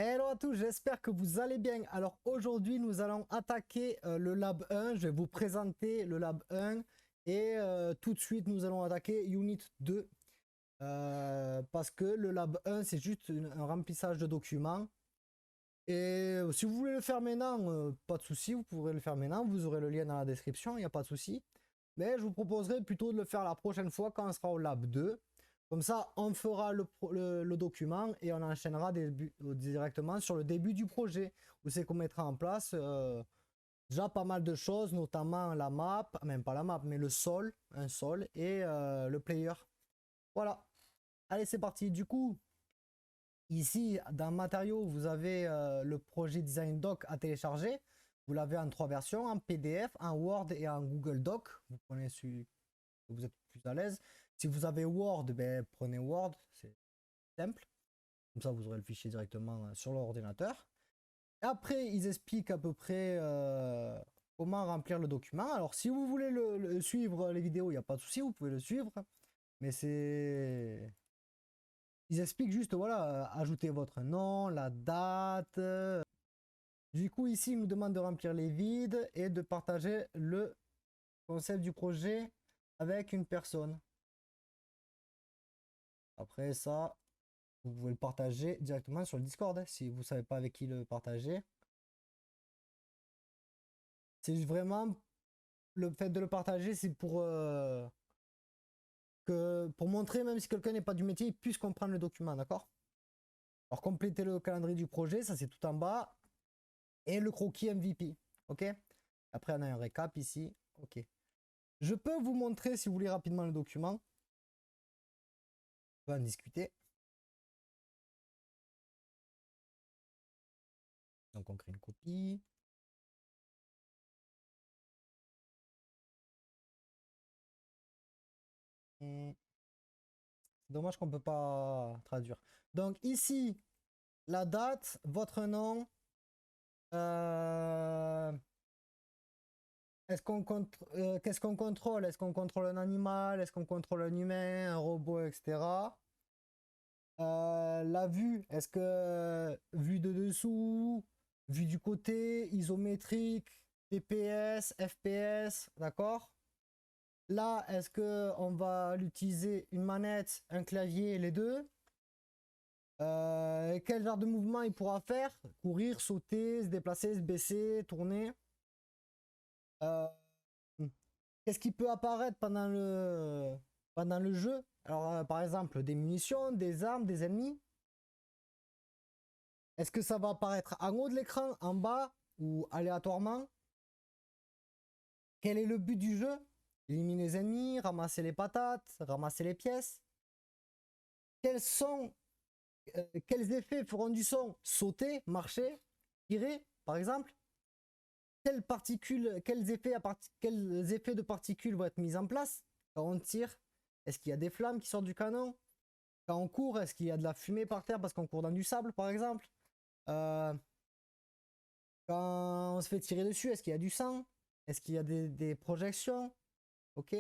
Hello à tous, j'espère que vous allez bien. Alors aujourd'hui, nous allons attaquer le Lab 1. Je vais vous présenter le Lab 1 et tout de suite, nous allons attaquer Unit 2 parce que le Lab 1, c'est juste un remplissage de documents. Et si vous voulez le faire maintenant, pas de souci, vous pourrez le faire maintenant. Vous aurez le lien dans la description, il n'y a pas de souci. Mais je vous proposerai plutôt de le faire la prochaine fois quand on sera au Lab 2. Comme ça, on fera le document et on enchaînera directement sur le début du projet, où c'est qu'on mettra en place déjà pas mal de choses, notamment la map, même pas la map, mais le sol, un sol et le player. Voilà. Allez, c'est parti. Du coup, ici, dans matériaux, vous avez le projet Design Doc à télécharger. Vous l'avez en 3 versions, en PDF, en Word et en Google Doc. Vous prenez celui que vous êtes plus à l'aise. Si vous avez Word, ben, prenez Word, c'est simple. Comme ça, vous aurez le fichier directement sur l'ordinateur. Après, ils expliquent à peu près comment remplir le document. Alors, si vous voulez suivre les vidéos, il n'y a pas de souci, vous pouvez le suivre. Mais c'est... Ils expliquent juste, voilà, ajouter votre nom, la date. Du coup, ici, ils nous demandent de remplir les vides et de partager le concept du projet avec une personne. Après ça, vous pouvez le partager directement sur le Discord hein, si vous ne savez pas avec qui le partager. C'est vraiment le fait de le partager, c'est pour montrer, même si quelqu'un n'est pas du métier, il puisse comprendre le document, d'accord? Alors, compléter le calendrier du projet, ça c'est tout en bas. Et le croquis MVP, ok? Après, on a un récap ici, ok. Je peux vous montrer, si vous voulez, rapidement le document. On va en discuter. Donc, on crée une copie. Dommage qu'on ne peut pas traduire. Donc, ici, la date, votre nom. Qu'est-ce qu'on contrôle? Est-ce qu'on contrôle un animal? Est-ce qu'on contrôle un humain, un robot, etc. La vue, est-ce que vue de dessous, vue du côté, isométrique, TPS, FPS, d'accord? Là, est-ce que on va l'utiliser une manette, un clavier, les deux? Quel genre de mouvement il pourra faire? Courir, sauter, se déplacer, se baisser, tourner. Euh, Qu'est-ce qui peut apparaître pendant le jeu? Alors, par exemple, des munitions, des armes, des ennemis. Est-ce que ça va apparaître en haut de l'écran, en bas ou aléatoirement? Quel est le but du jeu? Éliminer les ennemis, ramasser les patates, ramasser les pièces. Quels effets feront du son? Sauter, marcher, tirer, par exemple? Quels effets de particules vont être mis en place quand on tire? Est-ce qu'il y a des flammes qui sortent du canon? Quand on court, est-ce qu'il y a de la fumée par terre parce qu'on court dans du sable, par exemple? Euh, Quand on se fait tirer dessus, est-ce qu'il y a du sang? Est-ce qu'il y a des projections? Ok.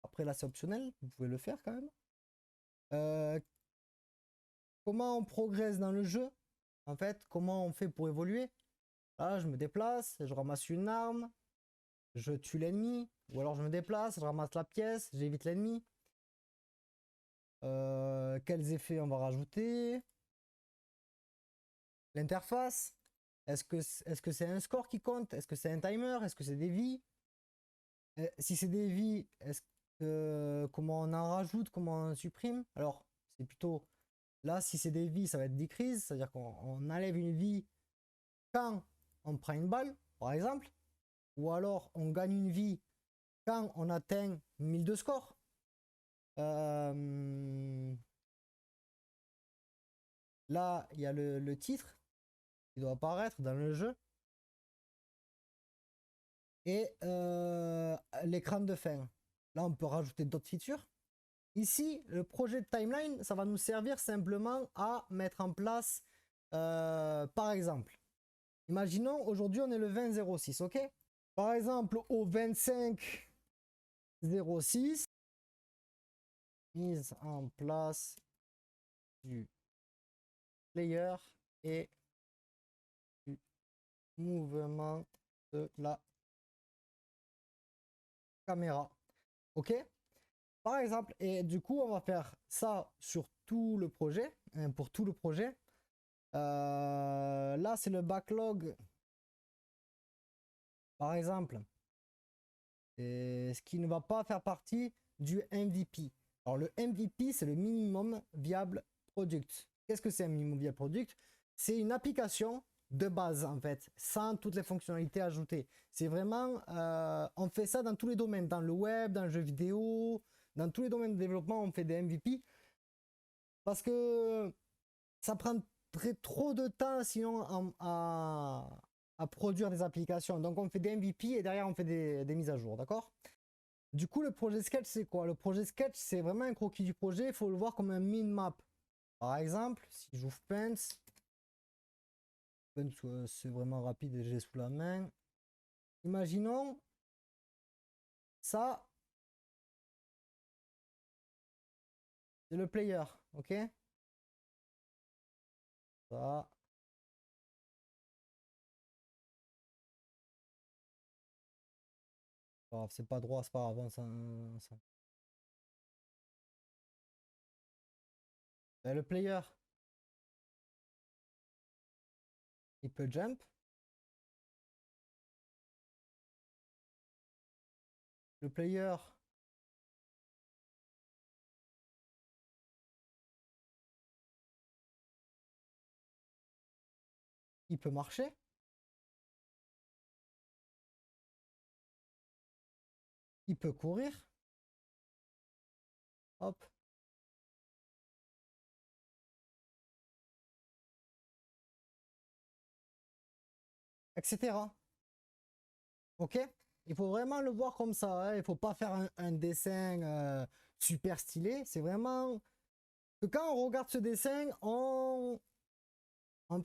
Après, là, c'est optionnel. Vous pouvez le faire quand même. Euh, Comment on progresse dans le jeu? En fait, comment on fait pour évoluer? Là, je me déplace, je ramasse une arme, je tue l'ennemi. Ou alors, je me déplace, je ramasse la pièce, j'évite l'ennemi. Quels effets on va rajouter? L'interface. Est-ce que c'est un score qui compte? Est-ce que c'est un timer? Est-ce que c'est des vies? Si c'est des vies, comment on en rajoute? Comment on supprime? Alors, c'est plutôt là, si c'est des vies, ça va être decrease, c'est-à-dire qu'on enlève une vie quand on prend une balle, par exemple, ou alors on gagne une vie quand on atteint 1000 de score. Là, il y a le titre qui doit apparaître dans le jeu et l'écran de fin. Là, on peut rajouter d'autres features. Ici, le projet de timeline, ça va nous servir simplement à mettre en place, par exemple, imaginons aujourd'hui on est le 20-06, ok? Par exemple, au 25-06, mise en place du player et du mouvement de la caméra. Ok? Par exemple, et du coup, on va faire ça sur tout le projet, hein, pour tout le projet. Là, c'est le backlog. Par exemple, et ce qui ne va pas faire partie du MVP. Alors, le MVP, c'est le minimum viable product. Qu'est-ce que c'est un minimum viable product? C'est une application de base, en fait, sans toutes les fonctionnalités ajoutées. C'est vraiment, on fait ça dans tous les domaines, dans le web, dans le jeu vidéo, dans tous les domaines de développement, on fait des MVP. Parce que ça prendrait trop de temps sinon à produire des applications. Donc on fait des MVP et derrière on fait des mises à jour, d'accord? Du coup, le projet Sketch, c'est quoi? Le projet Sketch, c'est vraiment un croquis du projet. Il faut le voir comme un min-map. Par exemple, si j'ouvre Paint, c'est vraiment rapide et j'ai sous la main. Imaginons ça, c'est le player, ok? Ça. C'est pas droit, c'est pas grave, ça. Le player, il peut jump. Le player, il peut marcher. Il peut courir. Hop. Etc. Ok? Il faut vraiment le voir comme ça, hein. Il faut pas faire un dessin super stylé. C'est vraiment que quand on regarde ce dessin, en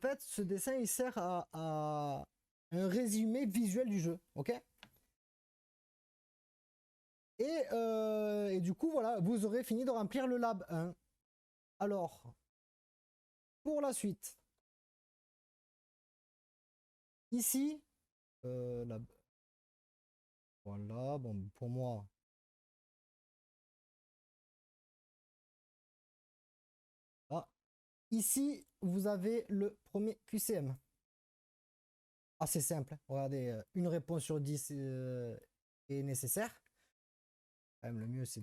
fait, ce dessin il sert à un résumé visuel du jeu. Ok? Et du coup, voilà, vous aurez fini de remplir le lab 1. Alors, pour la suite, ici, lab. Voilà, bon, pour moi. Ah, ici, vous avez le premier QCM. Assez simple. Regardez, une réponse sur 10 est nécessaire. Quand même, le mieux, c'est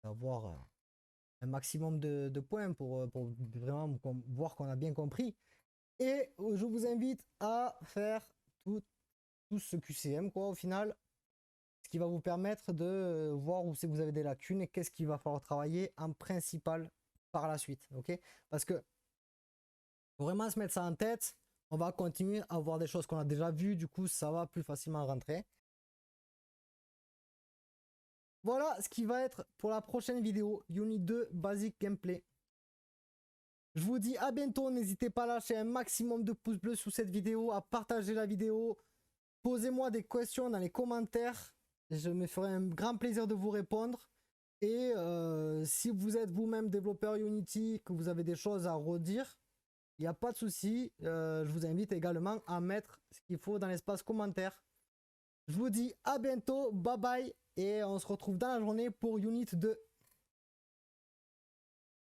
d'avoir un maximum de points pour vraiment voir qu'on a bien compris. Et je vous invite à faire tout ce QCM, quoi, au final. Ce qui va vous permettre de voir où c'est que vous avez des lacunes et qu'est-ce qu'il va falloir travailler en principal par la suite. Ok? Parce que faut vraiment se mettre ça en tête. On va continuer à voir des choses qu'on a déjà vues. Du coup, ça va plus facilement rentrer. Voilà ce qui va être pour la prochaine vidéo, Unit 2 Basic Gameplay. Je vous dis à bientôt, n'hésitez pas à lâcher un maximum de pouces bleus sous cette vidéo, à partager la vidéo, posez-moi des questions dans les commentaires, je me ferai un grand plaisir de vous répondre. Et si vous êtes vous-même développeur Unity, que vous avez des choses à redire, il n'y a pas de souci, je vous invite également à mettre ce qu'il faut dans l'espace commentaire. Je vous dis à bientôt, bye bye, et on se retrouve dans la journée pour Unit 2.